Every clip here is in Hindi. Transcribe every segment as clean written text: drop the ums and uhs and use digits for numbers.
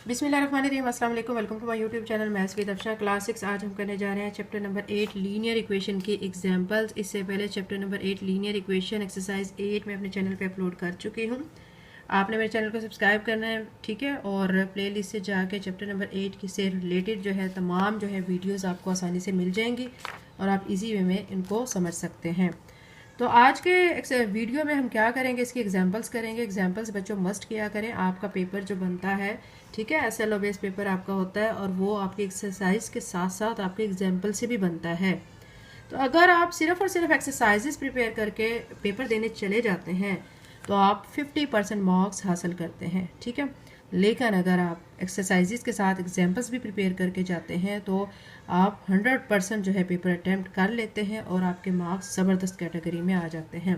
बिस्मिल्लाहिर्रहमानिर्रहीम, अस्सलाम वालेकुम। Welcome to my YouTube channel maths with Afsha class 6। आज हम करने जा रहे हैं चैप्टर नंबर 8 लीनियर इक्वेशन के एग्जांपल्स। इससे पहले chapter number 8 linear equation exercise 8 मैं अपने चैनल पे अपलोड कर चुकी हूँ। आपने मेरे चैनल को सब्सक्राइब करना है, ठीक है, और प्लेलिस्ट से जाके चैप्टर नंबर 8 की से रिलेटेड जो है तमाम जो है वीडियोज़ आपको आसानी से मिल जाएंगी और आप ईजी वे में इनको समझ सकते हैं। तो आज के वीडियो में हम क्या करेंगे, इसकी एग्जांपल्स करेंगे। एग्जांपल्स बच्चों मस्ट किया करें। आपका पेपर जो बनता है, ठीक है, SLO बेस पेपर आपका होता है और वो आपकी एक्सरसाइज के साथ साथ आपके एग्जांपल से भी बनता है। तो अगर आप सिर्फ और सिर्फ एक्सरसाइजेस प्रिपेयर करके पेपर देने चले जाते हैं तो आप 50% मार्क्स हासिल करते हैं, ठीक है। लेकिन अगर आप एक्सरसाइजेस के साथ एग्जांपल्स भी प्रिपेयर करके जाते हैं तो आप 100% जो है पेपर अटैम्प्ट कर लेते हैं और आपके मार्क्स ज़बरदस्त कैटेगरी में आ जाते हैं।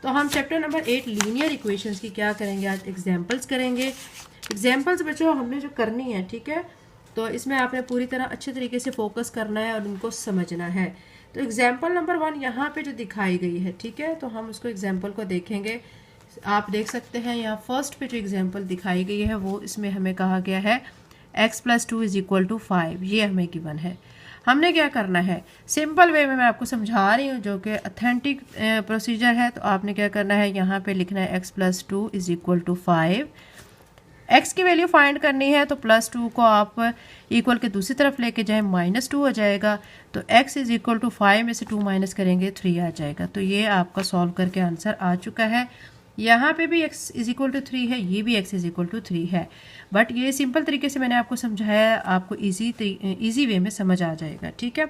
तो हम चैप्टर नंबर 8 लीनियर इक्वेशंस की क्या करेंगे, आज एग्जांपल्स करेंगे। एग्जांपल्स बच्चों हमने जो करनी है, ठीक है, तो इसमें आपने पूरी तरह अच्छे तरीके से फोकस करना है और उनको समझना है। तो एग्जांपल नंबर 1 यहाँ पे जो दिखाई गई है, ठीक है, तो हम उसको एग्जांपल को देखेंगे। आप देख सकते हैं यहाँ फर्स्ट पे जो एग्जांपल दिखाई गई है वो इसमें हमें कहा गया है x + 2 = 5। ये हमें गिवन है। हमने क्या करना है, सिंपल वे में मैं आपको समझा रही हूँ जो कि ऑथेंटिक प्रोसीजर है। तो आपने क्या करना है, यहाँ पे लिखना है x + 2 = 5। x की वैल्यू फाइंड करनी है तो +2 को आप इक्वल के दूसरी तरफ लेके जाएं, -2 हो जाएगा। तो x = 5 में से 2 माइनस करेंगे 3 आ जाएगा। तो ये आपका सॉल्व करके आंसर आ चुका है। यहाँ पे भी x = 3 है, ये भी x = 3 है। बट ये सिंपल तरीके से मैंने आपको समझाया, आपको इजी वे में समझ आ जाएगा, ठीक है।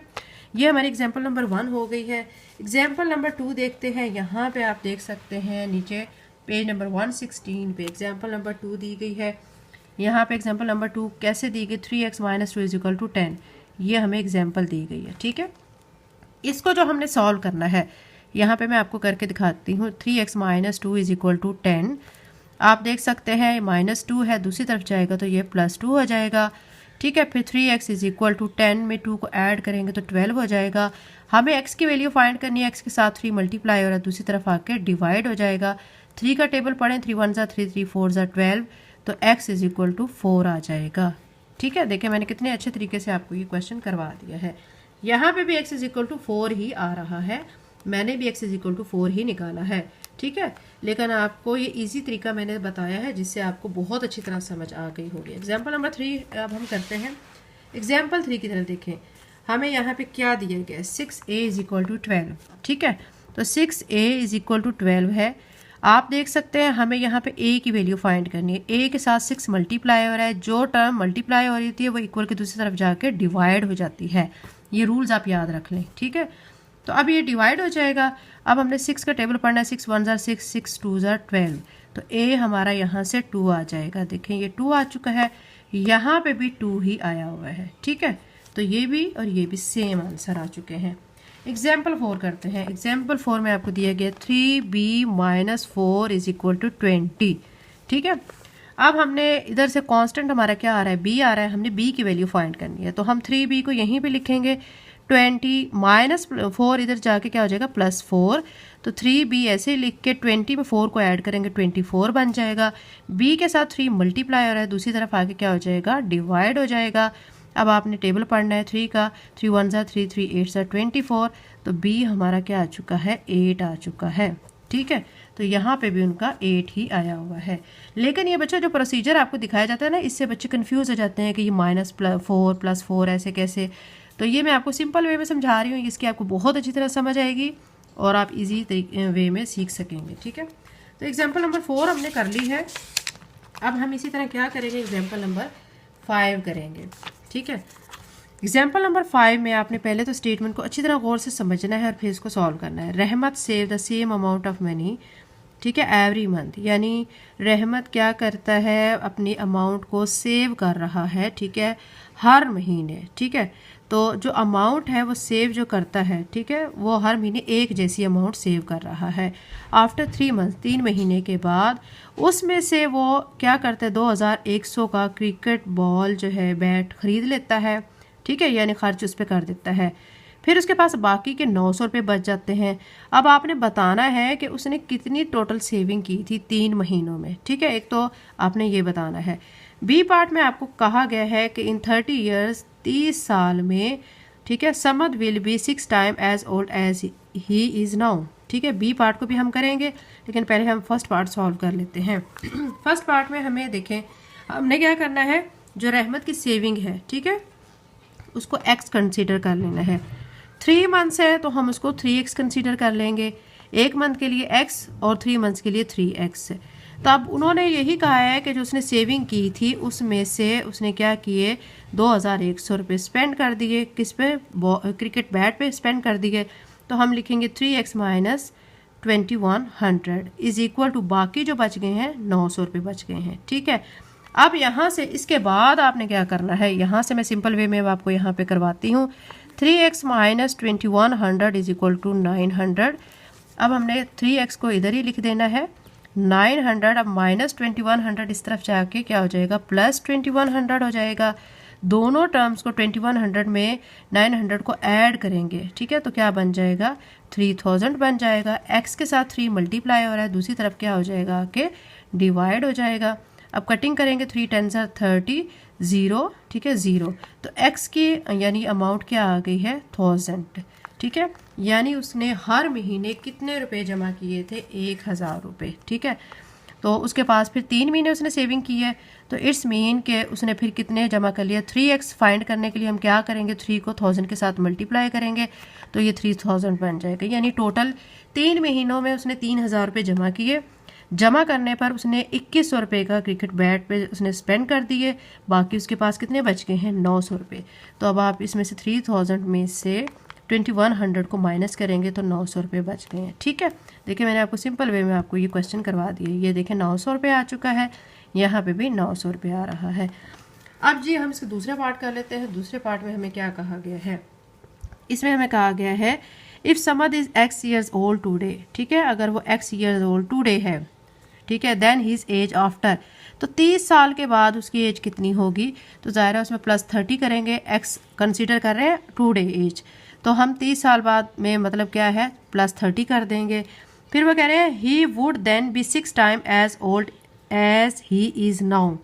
ये हमारी एग्जांपल नंबर 1 हो गई है। एग्जांपल नंबर 2 देखते हैं। यहाँ पे आप देख सकते हैं नीचे पेज नंबर 116 पे एग्जांपल नंबर 2 दी गई है। यहाँ पे एग्जांपल नंबर 2 कैसे दी गई, 3x - 2 = 10। ये हमें एग्जांपल दी गई है, ठीक है। इसको जो हमने सॉल्व करना है, यहाँ पे मैं आपको करके दिखाती हूँ। 3x - 2 = 10। आप देख सकते हैं -2 है, दूसरी तरफ जाएगा तो ये +2 हो जाएगा, ठीक है। फिर 3x = 10 में 2 को ऐड करेंगे तो 12 हो जाएगा। हमें x की वैल्यू फाइंड करनी है, x के साथ 3 मल्टीप्लाई हो रहा है, दूसरी तरफ आके डिवाइड हो जाएगा। 3 का टेबल पढ़ें, 3 × 1 = 3, 3 × 4 = 12, तो x = 4 आ जाएगा, ठीक है। देखिए मैंने कितने अच्छे तरीके से आपको ये क्वेश्चन करवा दिया है। यहाँ पे भी x = 4 ही आ रहा है, मैंने भी x = 4 ही निकाला है, ठीक है। लेकिन आपको ये इजी तरीका मैंने बताया है जिससे आपको बहुत अच्छी तरह समझ आ गई होगी। एग्जाम्पल नंबर 3 अब हम करते हैं। एग्जाम्पल 3 की तरफ देखें। हमें यहाँ पे क्या दिया गया है, 6a = 12, ठीक है। तो 6a = 12 है। आप देख सकते हैं हमें यहाँ पे a की वैल्यू फाइंड करनी है। a के साथ 6 मल्टीप्लाई हो रहा है, जो टर्म मल्टीप्लाई हो रही थी वो इक्वल के दूसरी तरफ जाके डिवाइड हो जाती है। ये रूल्स आप याद रख लें, ठीक है। तो अब ये डिवाइड हो जाएगा। अब हमने 6 का टेबल पढ़ना है, 6 × 1 = 6, 6 × 2 = 12, तो a हमारा यहाँ से 2 आ जाएगा। देखें ये 2 आ चुका है, यहाँ पे भी 2 ही आया हुआ है, ठीक है। तो ये भी और ये भी सेम आंसर आ चुके हैं। एग्जाम्पल 4 करते हैं। एग्जाम्पल 4 में आपको दिया गया 3b - 4 = 20, ठीक है। अब हमने इधर से कांस्टेंट हमारा क्या आ रहा है, b आ रहा है, हमने b की वैल्यू फाइंड करनी है। तो हम 3b को यहीं पे लिखेंगे, 20 - 4 इधर जाके क्या हो जाएगा, +4। तो 3b ऐसे लिख के 20 में 4 को ऐड करेंगे 24 बन जाएगा। b के साथ 3 मल्टीप्लाई हो रहा है, दूसरी तरफ आके क्या हो जाएगा, डिवाइड हो जाएगा। अब आपने टेबल पढ़ना है 3 का, 3 × 1 = 3, 3 × 8 = 24, तो b हमारा क्या आ चुका है, 8 आ चुका है, ठीक है। तो यहाँ पे भी उनका 8 ही आया हुआ है। लेकिन ये बच्चा जो प्रोसीजर आपको दिखाया जाता है ना, इससे बच्चे कंफ्यूज हो जाते हैं कि ये -4 +4 ऐसे कैसे। तो ये मैं आपको सिंपल वे में समझा रही हूँ, इसकी आपको बहुत अच्छी तरह समझ आएगी और आप इजी वे में सीख सकेंगे, ठीक है। तो एग्जांपल नंबर 4 हमने कर ली है। अब हम इसी तरह क्या करेंगे, एग्जांपल नंबर 5 करेंगे, ठीक है। एग्जाम्पल नंबर 5 में आपने पहले तो स्टेटमेंट को अच्छी तरह गौर से समझना है और फिर इसको सॉल्व करना है। रहमत save the same amount of money, ठीक है, एवरी मंथ। यानी रहमत क्या करता है, अपनी अमाउंट को सेव कर रहा है, ठीक है, हर महीने, ठीक है। तो जो अमाउंट है वो सेव जो करता है, ठीक है, वो हर महीने एक जैसी अमाउंट सेव कर रहा है। आफ्टर 3 मंथ, 3 महीने के बाद उसमें से वो क्या करता है, 2100 का क्रिकेट बॉल जो है बैट खरीद लेता है, ठीक है, यानी खर्च उस पर कर देता है। फिर उसके पास बाकी के 900 रुपये बच जाते हैं। अब आपने बताना है कि उसने कितनी टोटल सेविंग की थी 3 महीनों में, ठीक है। एक तो आपने ये बताना है। बी पार्ट में आपको कहा गया है कि इन 30 ईयर्स 30 साल में, ठीक है, Samad will be 6 time as old as he is now. ठीक है, बी पार्ट को भी हम करेंगे, लेकिन पहले हम फर्स्ट पार्ट सॉल्व कर लेते हैं। फर्स्ट पार्ट में हमें देखें, हमने क्या करना है, जो रहमत की सेविंग है, ठीक है, उसको एक्स कंसीडर कर लेना है। 3 मंथ्स है तो हम उसको 3x कंसीडर कर लेंगे, 1 मंथ के लिए x और 3 मंथ्स के लिए 3x। तो अब उन्होंने यही कहा है कि जो उसने सेविंग की थी उसमें से उसने क्या किए, 2100 रुपये स्पेंड कर दिए, किस पे, क्रिकेट बैट पे स्पेंड कर दिए। तो हम लिखेंगे 3x minus 2100 is equal to बाकी जो बच गए हैं 900 रुपये बच गए हैं। ठीक है, अब यहाँ से इसके बाद आपने क्या करना है, यहाँ से मैं सिंपल वे में आपको यहाँ पे करवाती हूँ। 3x minus 2100 is equal to 900। अब हमने 3x को इधर ही लिख देना है, 900 अब माइनस 2100 इस तरफ जाके क्या हो जाएगा, प्लस 2100 हो जाएगा। दोनों टर्म्स को 2100 में 900 को ऐड करेंगे, ठीक है, तो क्या बन जाएगा, 3000 बन जाएगा। x के साथ 3 मल्टीप्लाई हो रहा है, दूसरी तरफ क्या हो जाएगा कि डिवाइड हो जाएगा। अब कटिंग करेंगे, 3 10 30 0, ठीक है, 0। तो x की यानी अमाउंट क्या आ गई है, 1000। ठीक है, यानी उसने हर महीने कितने रुपए जमा किए थे, 1000 रुपये। ठीक है, तो उसके पास फिर 3 महीने उसने सेविंग की है, तो इट्स मीन के उसने फिर कितने जमा कर लिया। 3x फाइंड करने के लिए हम क्या करेंगे, 3 को 1000 के साथ मल्टीप्लाई करेंगे तो ये 3000 बन जाएगा। यानी टोटल 3 महीनों में उसने 3000 रुपये जमा किए। जमा करने पर उसने 2100 रुपये का क्रिकेट बैट पे उसने स्पेंड कर दिए, बाकी उसके पास कितने बच गए हैं, 900 रुपये। तो अब आप इसमें से 3000 में से 2100 को माइनस करेंगे तो 900 रुपये बच गए हैं। ठीक है, देखिए मैंने आपको सिंपल वे में आपको ये क्वेश्चन करवा दिए। ये देखें 900 रुपये आ चुका है, यहाँ पे भी 900 रुपये आ रहा है। अब जी हम इसका दूसरा पार्ट कर लेते हैं। दूसरे पार्ट में हमें क्या कहा गया है, इसमें हमें कहा गया है if Samad is x years old today. ठीक है, अगर वो x ईयर्स ओल्ड टूडे है, ठीक है, देन हीज एज आफ्टर, तो 30 साल के बाद उसकी एज कितनी होगी। तो ज़ाहिर है उसमें प्लस 30 करेंगे, x कंसीडर कर रहे हैं टूडे एज, तो हम 30 साल बाद में मतलब क्या है, प्लस 30 कर देंगे। फिर वो कह रहे हैं he would then be 6 time as old as he is now.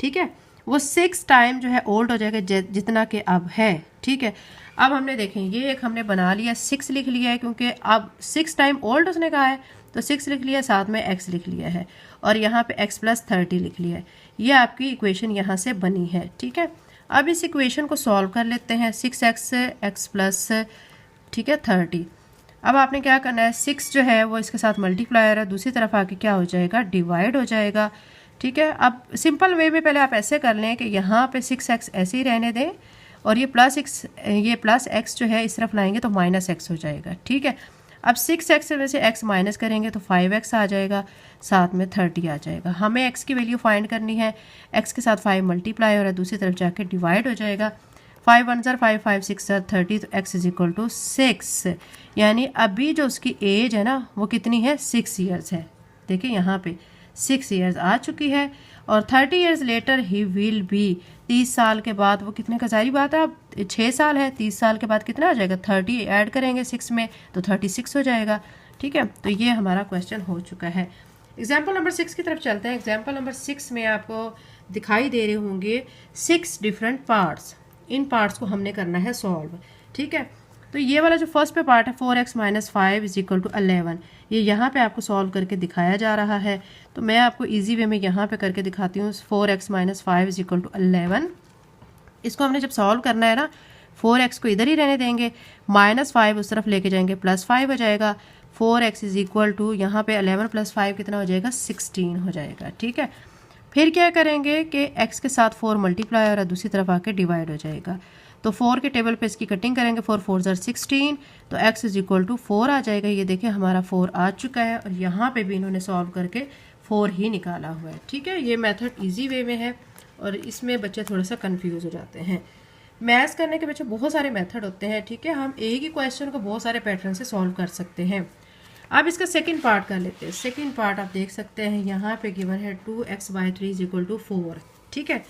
ठीक है, वो 6 टाइम जो है ओल्ड हो जाएगा जितना कि अब है। ठीक है, अब हमने देखें ये एक हमने बना लिया, 6 लिख लिया है क्योंकि अब 6 टाइम ओल्ड उसने कहा है, तो 6 लिख लिया, साथ में x लिख लिया है और यहाँ पे x प्लस 30 लिख लिया है। ये आपकी इक्वेशन यहाँ से बनी है। ठीक है, अब इस इक्वेशन को सॉल्व कर लेते हैं। 6x x प्लस, ठीक है, 30। अब आपने क्या करना है, 6 जो है वो इसके साथ मल्टीप्लायर है, दूसरी तरफ आके क्या हो जाएगा, डिवाइड हो जाएगा। ठीक है, अब सिंपल वे में पहले आप ऐसे कर लें कि यहाँ पे 6x ऐसे ही रहने दें और ये प्लस x जो है इस तरफ लाएंगे तो माइनस x हो जाएगा। ठीक है, अब 6x में से x माइनस करेंगे तो 5x आ जाएगा, साथ में 30 आ जाएगा। हमें x की वैल्यू फाइंड करनी है, x के साथ 5 मल्टीप्लाई हो रहा है, दूसरी तरफ जाके डिवाइड हो जाएगा। 5 1 5 5 6 30, तो x इज इक्वल टू 6। यानी अभी जो उसकी एज है ना वो कितनी है, 6 ईयर्स है। देखिए यहाँ पे 6 ईयर्स आ चुकी है और 30 years later he will B, 30 साल के बाद वो कितने का, जारी बात है अब 6 साल है, 30 साल के बाद कितना आ जाएगा, 30 ऐड करेंगे 6 में तो 36 हो जाएगा। ठीक है, तो ये हमारा क्वेश्चन हो चुका है। एग्जाम्पल नंबर 6 की तरफ चलते हैं। एग्जाम्पल नंबर 6 में आपको दिखाई दे रहे होंगे 6 डिफरेंट पार्ट्स। इन पार्ट्स को हमने करना है सॉल्व। ठीक है, तो ये वाला जो फर्स्ट पे पार्ट है 4x minus 5 is equal to 11, ये यहाँ पे आपको सॉल्व करके दिखाया जा रहा है। तो मैं आपको इजी वे में यहाँ पे करके दिखाती हूँ। 4x minus 5 is equal to 11, इसको हमने जब सॉल्व करना है ना, 4x को इधर ही रहने देंगे, माइनस 5 उस तरफ लेके जाएंगे, प्लस 5 हो जाएगा। 4x इज इक्वल टू यहाँ पे 11 प्लस 5 कितना हो जाएगा, 16 हो जाएगा। ठीक है, फिर क्या करेंगे कि x के साथ 4 मल्टीप्लाई और दूसरी तरफ आके डिवाइड हो जाएगा। तो 4 के टेबल पे इसकी कटिंग करेंगे, 4 4 16, तो x इज इक्वल टू 4 आ जाएगा। ये देखिए हमारा 4 आ चुका है और यहाँ पे भी इन्होंने सॉल्व करके 4 ही निकाला हुआ है। ठीक है, ये मेथड इजी वे में है और इसमें बच्चे थोड़ा सा कंफ्यूज हो जाते हैं। मैथ्स करने के बच्चे बहुत सारे मेथड होते हैं। ठीक है, हम एक ही क्वेश्चन को बहुत सारे पैटर्न से सॉल्व कर सकते हैं। अब इसका सेकंड पार्ट कर लेते हैं। सेकंड पार्ट आप देख सकते हैं यहाँ पे गिवन है 2x/3 इज इक्वल टू 4। ठीक है,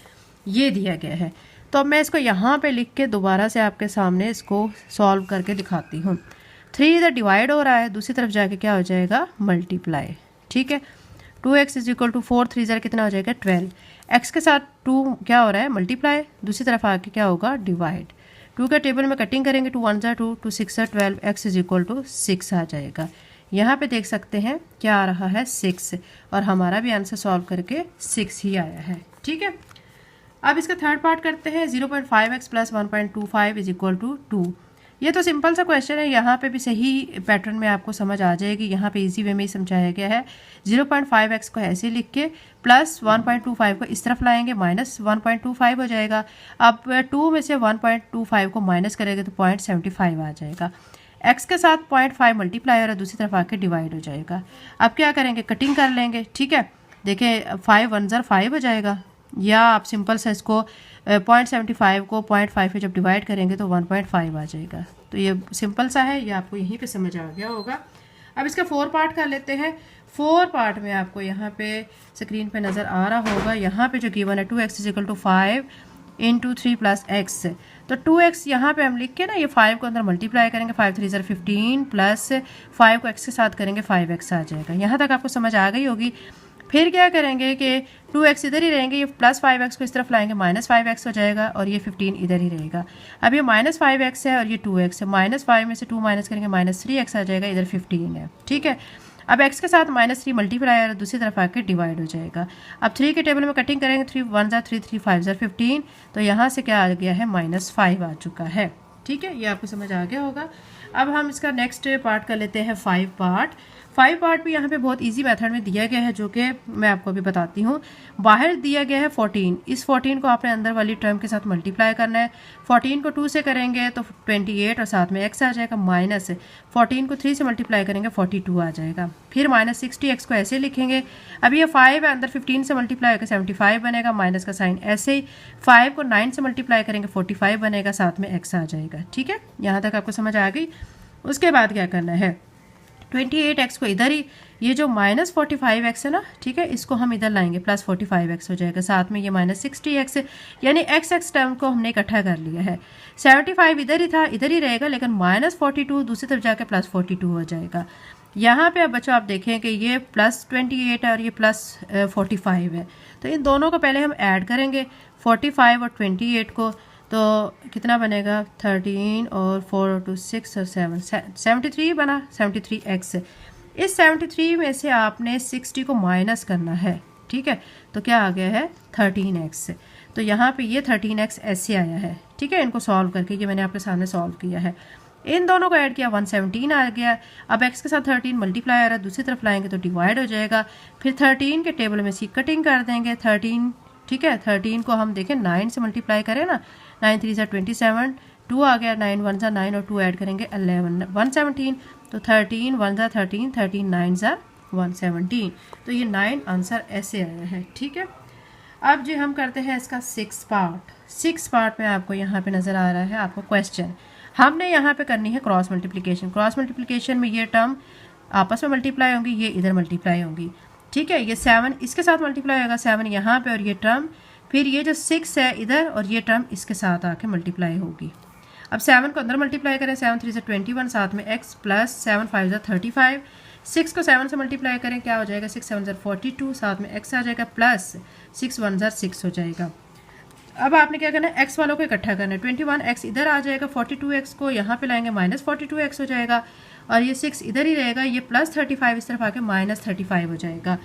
ये दिया गया है। तो अब मैं इसको यहाँ पे लिख के दोबारा से आपके सामने इसको सॉल्व करके दिखाती हूँ। 3 इधर डिवाइड हो रहा है, दूसरी तरफ जाके क्या हो जाएगा, मल्टीप्लाई। ठीक है, 2x इज इक्वल टू 4, 3 ज़रा कितना हो जाएगा, 12। एक्स के साथ 2 क्या हो रहा है मल्टीप्लाई, दूसरी तरफ आके क्या होगा डिवाइड। 2 का टेबल में कटिंग करेंगे 2 1 2 2 6 12 एक्स इज इक्वल टू 6 आ जाएगा। यहाँ पे देख सकते हैं क्या आ रहा है 6 और हमारा भी आंसर सॉल्व करके 6 ही आया है। ठीक है, अब इसका थर्ड पार्ट करते हैं। 0.5x plus 1.25 is equal to 2। ये तो सिंपल सा क्वेश्चन है, यहाँ पे भी सही पैटर्न में आपको समझ आ जाएगी। यहाँ पे इजी वे में ही समझाया गया है। 0.5x को ऐसे लिख के प्लस 1.25 को इस तरफ लाएंगे, माइनस 1.25 हो जाएगा। अब 2 में से 1.25 को माइनस करेंगे तो 0.75 आ जाएगा। x के साथ 0.5 मल्टीप्लाई और दूसरी तरफ आके डिवाइड हो जाएगा। अब क्या करेंगे, कटिंग कर लेंगे। ठीक है, देखें 5 1 ज़र 5 हो जाएगा, या आप सिंपल सा इसको 0.75 को 0.5 पे जब डिवाइड करेंगे तो 1.5 आ जाएगा। तो ये सिंपल सा है, ये आपको यहीं पे समझ आ गया होगा। अब इसका 4 पार्ट कर लेते हैं। 4 पार्ट में आपको यहाँ पे स्क्रीन पे नज़र आ रहा होगा, यहाँ पे जो गिवन है 2x is equal to 5 into 3 plus x. तो 2x यहाँ पे हम लिख के ना ये 5 को अंदर मल्टीप्लाई करेंगे, 5 3 ज़र 15 प्लस 5 को x के साथ करेंगे 5x आ जाएगा। यहाँ तक आपको समझ आ गई होगी। फिर क्या करेंगे कि 2x इधर ही रहेंगे, ये प्लस 5x को इस तरफ लाएंगे, माइनस 5x हो जाएगा और ये 15 इधर ही रहेगा। अब ये माइनस 5x है और ये 2x है, माइनस 5 में से 2 माइनस करेंगे माइनस 3x आ जाएगा, इधर 15 है। ठीक है, अब x के साथ माइनस 3 मल्टीप्लाई और दूसरी तरफ आके डिवाइड हो जाएगा। अब 3 के टेबल में कटिंग करेंगे, 3 1 ज़र 3 3 5 ज़र 15, तो यहाँ से क्या आ गया है माइनस 5 आ चुका है। ठीक है, ये आपको समझ आ गया होगा। अब हम इसका नेक्स्ट पार्ट कर लेते हैं 5 पार्ट। 5 पार्ट भी यहाँ पे बहुत इजी मेथड में दिया गया है, जो कि मैं आपको अभी बताती हूँ। बाहर दिया गया है 14, इस 14 को आपने अंदर वाली टर्म के साथ मल्टीप्लाई करना है। 14 को 2 से करेंगे तो 28 और साथ में x आ जाएगा, माइनस 14 को 3 से मल्टीप्लाई करेंगे 42 आ जाएगा। फिर माइनस 60x को ऐसे लिखेंगे। अब ये 5 है, अंदर 15 से मल्टीप्लाई होकर 75 बनेगा, माइनस का साइन ऐसे ही। 5 को 9 से मल्टीप्लाई करेंगे 45 बनेगा, साथ में x आ जाएगा। ठीक है, यहाँ तक आपको समझ आ गई। उसके बाद क्या करना है, 28x को इधर ही, ये जो माइनस 45x है ना, ठीक है, इसको हम इधर लाएंगे, प्लस 45x हो जाएगा, साथ में ये माइनस 60x, यानी x टर्म को हमने इकट्ठा कर लिया है। 75 इधर ही था, इधर ही रहेगा, लेकिन माइनस 42 दूसरी तरफ जाके प्लस 42 हो जाएगा। यहाँ पे अब बच्चों आप देखें कि ये प्लस 28 है और ये प्लस 45 है, तो इन दोनों को पहले हम ऐड करेंगे, 45 और 28 को, तो कितना बनेगा 13 और 4 और 2 6 और 7 73 बना, 73x। इस 73 में से आपने 60 को माइनस करना है। ठीक है, तो क्या आ गया है 13x। तो यहाँ पे ये 13x ऐसे आया है। ठीक है, इनको सॉल्व करके ये मैंने आपके सामने सॉल्व किया है। इन दोनों को ऐड किया 117 आ गया। अब x के साथ 13 मल्टीप्लाई आ रहा है, दूसरी तरफ लाएंगे तो डिवाइड हो जाएगा। फिर 13 के टेबल में सी कटिंग कर देंगे 13। ठीक है, 13 को हम देखें 9 से मल्टीप्लाई करें ना, 9 3 ज़र 27, 2 आ गया, 9 1 ज़र 9 और 2 ऐड करेंगे 11 117, तो 13 1 ज़र 13, 13 9 ज़र 117, तो ये 9 आंसर ऐसे आया है। ठीक है, अब जो हम करते हैं इसका 6 पार्ट। 6 पार्ट में आपको यहाँ पे नज़र आ रहा है आपको क्वेश्चन, हमने यहाँ पे करनी है क्रॉस मल्टीप्लिकेशन। क्रॉस मल्टीप्लिकेशन में ये टर्म आपस में मल्टीप्लाई होंगी, ये इधर मल्टीप्लाई होंगी। ठीक है, ये 7 इसके साथ मल्टीप्लाई होगा, 7 यहाँ पे और ये टर्म, फिर ये जो 6 है इधर और ये टर्म इसके साथ आके मल्टीप्लाई होगी। अब 7 को अंदर मल्टीप्लाई करें, 7 3 ज़र 21, साथ में x प्लस 7 5 ज़र 35। 6 को 7 से मल्टीप्लाई करें, क्या हो जाएगा 6 7 ज़र 42, साथ में x आ जाएगा प्लस 6 1 ज़र 6 हो जाएगा। अब आपने क्या करना है, x वालों को इकट्ठा करना है, 21x इधर आ जाएगा, 42x को यहाँ पे लाएंगे, माइनस 42x हो जाएगा, और ये 6 इधर ही रहेगा, ये प्लस 35 इस तरफ आके माइनस 35 हो जाएगा।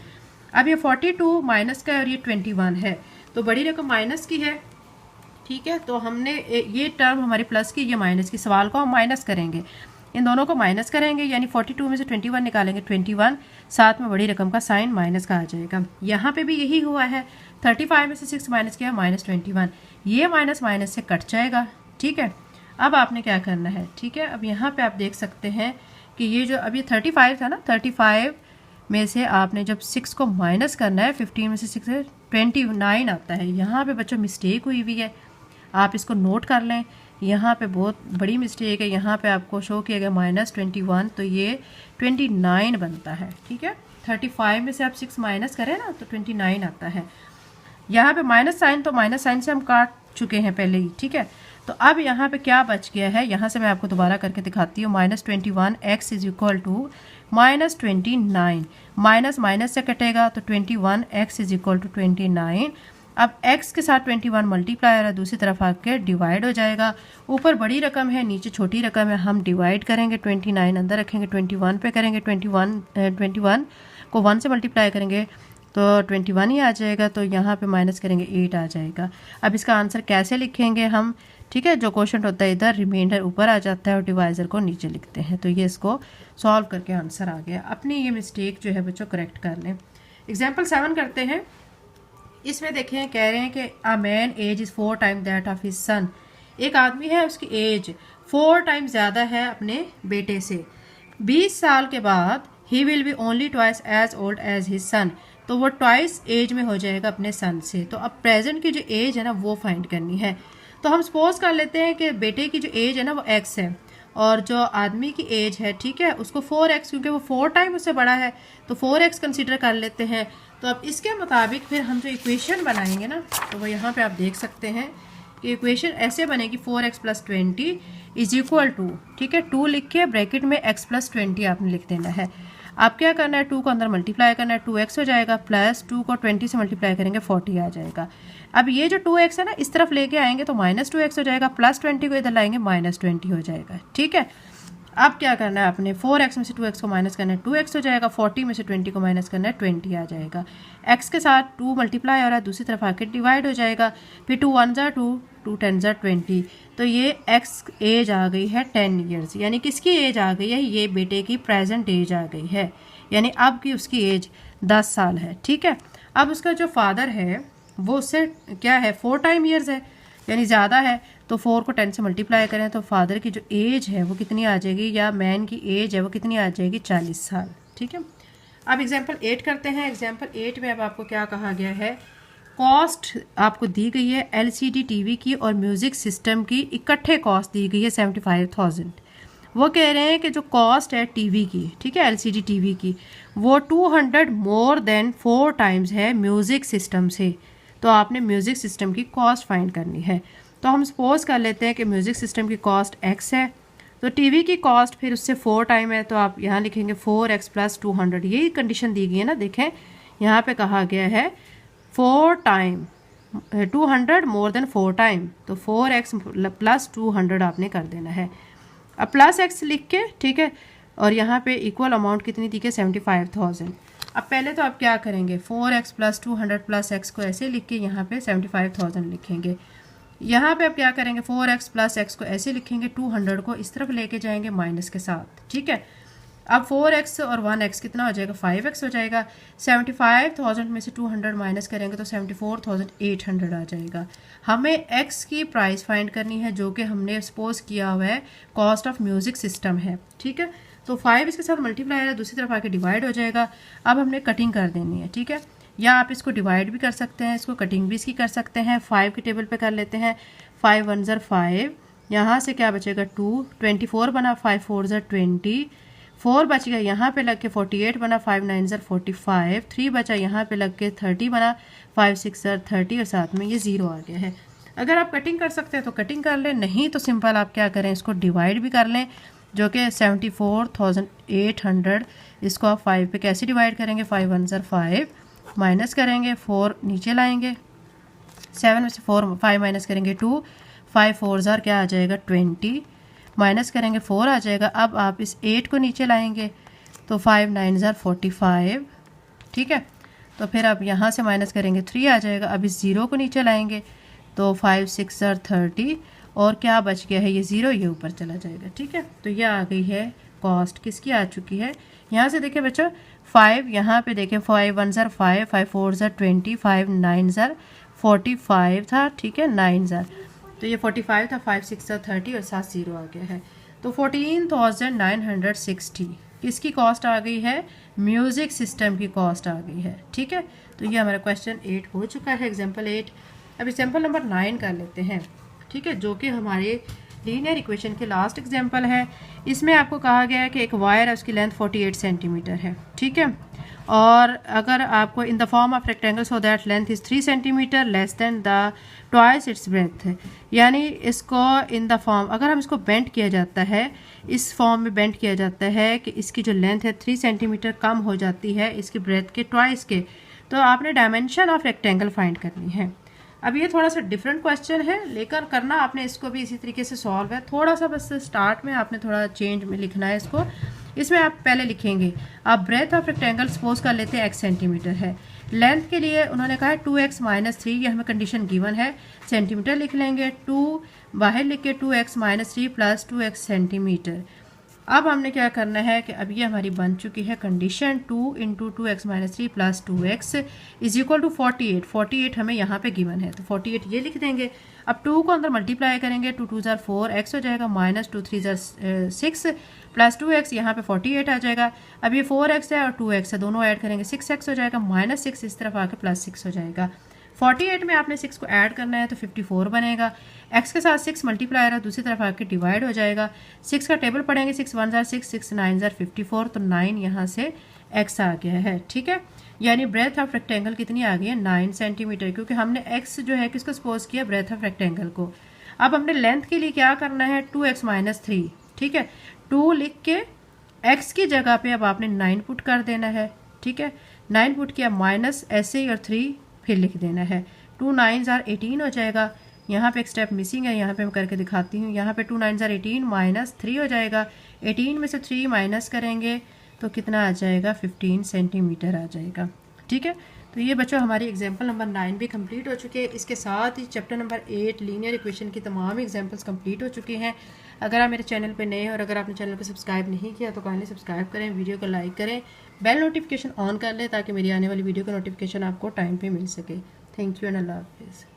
अब ये 42 माइनस का है और ये 21 है, तो बड़ी रकम माइनस की है। ठीक है, तो हमने ये टर्म हमारी प्लस की, ये माइनस की, सवाल को हम माइनस करेंगे, इन दोनों को माइनस करेंगे, यानी 42 में से 21 निकालेंगे, 21, साथ में बड़ी रकम का साइन माइनस का आ जाएगा। यहाँ पे भी यही हुआ है, 35 में से 6 माइनस किया, माइनस 21, ये माइनस माइनस से कट जाएगा। ठीक है, अब आपने क्या करना है, ठीक है, अब यहाँ पे आप देख सकते हैं कि ये जो अब ये 35 था ना, 35 में से आपने जब 6 को माइनस करना है, 15 में से 6 है 29 आता है। यहाँ पे बच्चों मिस्टेक हुई हुई है, आप इसको नोट कर लें, यहाँ पे बहुत बड़ी मिस्टेक है। यहाँ पे आपको शो किया गया माइनस 21, तो ये 29 बनता है। ठीक है, 35 में से आप 6 माइनस करें ना तो 29 आता है। यहाँ पे माइनस साइन, तो माइनस साइन से हम काट चुके हैं पहले ही। ठीक है, तो अब यहाँ पे क्या बच गया है, यहाँ से मैं आपको दोबारा करके दिखाती हूँ। Minus 21 x is equal to minus 29, minus minus से कटेगा तो 21 x इज इक्वल टू 29, अब x के साथ 21 मल्टीप्लाई है, दूसरी तरफ आके डिवाइड हो जाएगा। ऊपर बड़ी रकम है, नीचे छोटी रकम है, हम डिवाइड करेंगे 29 अंदर रखेंगे, 21 पे करेंगे, 21 को 1 से मल्टीप्लाई करेंगे तो 21 ही आ जाएगा, तो यहाँ पे माइनस करेंगे 8 आ जाएगा। अब इसका आंसर कैसे लिखेंगे हम, ठीक है, जो क्वेश्चन होता है इधर रिमाइंडर ऊपर आ जाता है और डिवाइजर को नीचे लिखते हैं। तो ये इसको सॉल्व करके आंसर आ गया। अपनी ये मिस्टेक जो है बच्चों करेक्ट कर लें। एग्जाम्पल 7 करते हैं। इसमें देखें, कह रहे हैं कि a man age is 4 time that of his son. एक आदमी है, उसकी एज 4 टाइम ज़्यादा है अपने बेटे से। 20 साल के बाद he will be only twice as old as his son, तो वो ट्वाइस एज में हो जाएगा अपने सन से। तो अब प्रेजेंट की जो एज है ना वो फाइंड करनी है। तो हम सपोज कर लेते हैं कि बेटे की जो एज है ना वो x है और जो आदमी की एज है, ठीक है, उसको 4x, क्योंकि वो 4 टाइम उससे बड़ा है तो 4x कंसीडर कर लेते हैं। तो अब इसके मुताबिक फिर हम जो इक्वेशन बनाएंगे ना, तो वो यहाँ पे आप देख सकते हैं कि इक्वेशन ऐसे बनेगी 4x + 20 इज इक्वल टू, ठीक है, 2 लिख के ब्रैकेट में x + 20 आपने लिख देना है। आप क्या करना है, 2 को अंदर मल्टीप्लाई करना है, 2x हो जाएगा, प्लस 2 को 20 से मल्टीप्लाई करेंगे 40 आ जाएगा। अब ये जो 2x है ना इस तरफ लेके आएंगे तो -2x हो जाएगा, प्लस 20 को इधर लाएंगे -20 हो जाएगा, ठीक है। अब क्या करना है, आपने 4x में से 2x को माइनस करना है, 2x हो जाएगा, 40 में से 20 को माइनस करना है, 20 आ जाएगा। x के साथ 2 मल्टीप्लाई हो रहा है, दूसरी तरफ आके डिवाइड हो जाएगा, फिर 2 1 ज़ा 2, 2 10 ज़ा 20, तो ये x एज आ गई है 10 ईयर्स। यानी किसकी एज आ गई है, ये बेटे की प्रेजेंट एज आ गई है, यानी अब की उसकी एज 10 साल है, ठीक है। अब उसका जो फादर है वो उससे क्या है 4 टाइम ईयर्स है, यानी ज़्यादा है, तो 4 को 10 से मल्टीप्लाई करें तो फादर की जो एज है वो कितनी आ जाएगी, या मैन की एज है वो कितनी आ जाएगी, 40 साल, ठीक है। अब एग्जाम्पल 8 करते हैं। एग्जाम्पल 8 में अब आपको क्या कहा गया है, कॉस्ट आपको दी गई है LCD टीवी की और म्यूज़िक सिस्टम की, इकट्ठे कॉस्ट दी गई है 75,000। वो कह रहे हैं कि जो कॉस्ट है टीवी की, ठीक है, LCD टीवी की, वो 200 मोर देन 4 टाइम्स है म्यूज़िक सिस्टम से। तो आपने म्यूज़िक सिस्टम की कॉस्ट फाइंड करनी है। तो हम सपोज कर लेते हैं कि म्यूज़िक सिस्टम की कॉस्ट x है, तो टीवी की कॉस्ट फिर उससे 4 टाइम है, तो आप यहाँ लिखेंगे 4x + 200। यही कंडीशन दी गई है ना, देखें यहाँ पे कहा गया है 4 टाइम 200 मोर देन 4 टाइम, तो 4x + 200 आपने कर देना है। अब प्लस x लिख के, ठीक है, और यहाँ पे इक्वल अमाउंट कितनी थी कि 75,000। अब पहले तो आप क्या करेंगे, 4x + 200 + x को ऐसे लिख के यहाँ पे 75,000 लिखेंगे। यहाँ पे आप क्या करेंगे, 4x + x को ऐसे लिखेंगे, 200 को इस तरफ लेके जाएंगे माइनस के साथ, ठीक है। अब 4x और 1x कितना हो जाएगा, 5x हो जाएगा। 75,000 में से 200 माइनस करेंगे तो 74,800 आ जाएगा। हमें x की प्राइस फाइंड करनी है, जो कि हमने सपोज किया हुआ है कॉस्ट ऑफ म्यूज़िक सिस्टम है, ठीक है। तो 5 इसके साथ मल्टीप्लाई है, दूसरी तरफ आके डिवाइड हो जाएगा। अब हमने कटिंग कर देनी है, ठीक है, या आप इसको डिवाइड भी कर सकते हैं, इसको कटिंग भी इसकी कर सकते हैं। 5 के टेबल पे कर लेते हैं, 5 1 ज़ा 5, यहाँ से क्या बचेगा 2, 24 बना, 5 4 ज़ा 20, 4 बच गया, यहाँ पे लग के 48 बना, 5 9 ज़ा 45, 3 बचा, यहाँ पे लग के 30 बना, 5 6 ज़ा 30, और साथ में ये 0 आ गया है। अगर आप कटिंग कर सकते हैं तो कटिंग कर लें, नहीं तो सिंपल आप क्या करें, इसको डिवाइड भी कर लें, जो कि 74,800। इसको आप 5 पे कैसे डिवाइड करेंगे, 5 1 ज़ा 5, माइनस करेंगे, 4 नीचे लाएंगे, 7 में से 4 5 माइनस करेंगे 2, 5 4 ज़ा क्या आ जाएगा 20, माइनस करेंगे 4 आ जाएगा। अब आप इस 8 को नीचे लाएंगे तो 5 9 ज़ा 45, ठीक है। तो फिर आप यहाँ से माइनस करेंगे 3 आ जाएगा। अब इस 0 को नीचे लाएंगे तो 5 6 ज़ा 30, और क्या बच गया है, ये 0 ये ऊपर चला जाएगा, ठीक है। तो ये आ गई है कॉस्ट, किसकी आ चुकी है। यहाँ से देखें बच्चों, 5 यहाँ पे देखें, 5 1 ज़ा 5, 5 4 ज़ा 20, 5 9 ज़ा 45 था, ठीक है, 9 ज़ा, तो ये 45 था, 5 6 ज़ा 30 और साथ 0 आ गया है। तो 14,960 किसकी कॉस्ट आ गई है, म्यूज़िक सिस्टम की कॉस्ट आ गई है, ठीक है। तो ये हमारा क्वेश्चन 8 हो चुका है, एग्जाम्पल 8। अब एग्जाम्पल नंबर 9 कर लेते हैं, ठीक है, जो कि हमारे लीनियर इक्वेशन के लास्ट एग्जाम्पल है। इसमें आपको कहा गया है कि एक वायर है, उसकी लेंथ 48 सेंटीमीटर है, ठीक है, और अगर आपको in the form of rectangle so that length is 3 centimetre less than the twice its breath, यानी इसको इन द फॉर्म, अगर हम इसको बेंड किया जाता है, इस फॉर्म में बेंड किया जाता है कि इसकी जो लेंथ है 3 सेंटीमीटर कम हो जाती है इसकी ब्रेथ के ट्वाइस के, तो आपने डायमेंशन ऑफ रेक्टेंगल फाइंड करनी है। अब ये थोड़ा सा डिफरेंट क्वेश्चन है, लेकिन करना आपने इसको भी इसी तरीके से सॉल्व है। थोड़ा सा बस स्टार्ट में आपने थोड़ा चेंज में लिखना है इसको। इसमें आप पहले लिखेंगे, आप ब्रेथ ऑफ रेक्टेंगल सपोज कर लेते हैं x सेंटीमीटर है। लेंथ के लिए उन्होंने कहा है 2x माइनस 3, ये हमें कंडीशन गिवन है। सेंटीमीटर लिख लेंगे, 2 बाहर लिख के 2x minus 3 plus 2x centimetre. अब हमने क्या करना है कि अब ये हमारी बन चुकी है condition 2 into 2x minus 3 plus 2x is equal to 48। 48 हमें यहाँ पे गिवन है, तो 48 ये लिख देंगे। अब 2 को अंदर मल्टीप्लाई करेंगे, 2 2 जार 4x हो जाएगा, माइनस 2 3 जार 6 प्लस 2x, यहाँ पे 48 आ जाएगा। अब ये 4x है और 2x है, दोनों ऐड करेंगे 6x हो जाएगा, माइनस 6 इस तरफ आके प्लस 6 हो जाएगा। 48 में आपने 6 को ऐड करना है तो 54 बनेगा। x के साथ 6 मल्टीप्लाई रहा, दूसरी तरफ आके डिवाइड हो जाएगा। 6 का टेबल पढ़ेंगे, 6 1 जार 6, 6 9 जार 54, तो 9 यहाँ से x आ गया है। ठीक है, यानी ब्रेथ ऑफ रेक्टेंगल कितनी आ गई है 9 सेंटीमीटर, क्योंकि हमने x जो है किसको सपोज किया, ब्रेथ ऑफ रेक्टेंगल को। अब हमने लेंथ के लिए क्या करना है, 2x माइनस 3। ठीक है, 2 लिख के x की जगह पे अब आपने 9 पुट कर देना है। ठीक है, 9 पुट किया, माइनस ऐसे ही और 3 फिर लिख देना है। 2 9 जार 18 हो जाएगा। यहाँ पे एक स्टेप मिसिंग है, यहाँ पे मैं करके दिखाती हूँ। यहाँ पे 2 9 जार 18 माइनस 3 हो जाएगा। 18 में से 3 माइनस करेंगे तो कितना आ जाएगा, 15 सेंटीमीटर आ जाएगा। ठीक है, तो ये बच्चों हमारी एग्जाम्पल नंबर 9 भी कंप्लीट हो चुके हैं। इसके साथ ही चैप्टर नंबर 8 लीनियर इक्वेशन की तमाम एग्जाम्पल्स कंप्लीट हो चुकी हैं। अगर आप मेरे चैनल पे नए हैं और अगर आपने चैनल को सब्सक्राइब नहीं किया तो काइंडली सब्सक्राइब करें, वीडियो को लाइक करें, बेल नोटिफिकेशन ऑन कर लें ताकि मेरी आने वाली वीडियो का नोटिफिकेशन आपको टाइम पे मिल सके। थैंक यू एंड अल्लाह हाफिज़।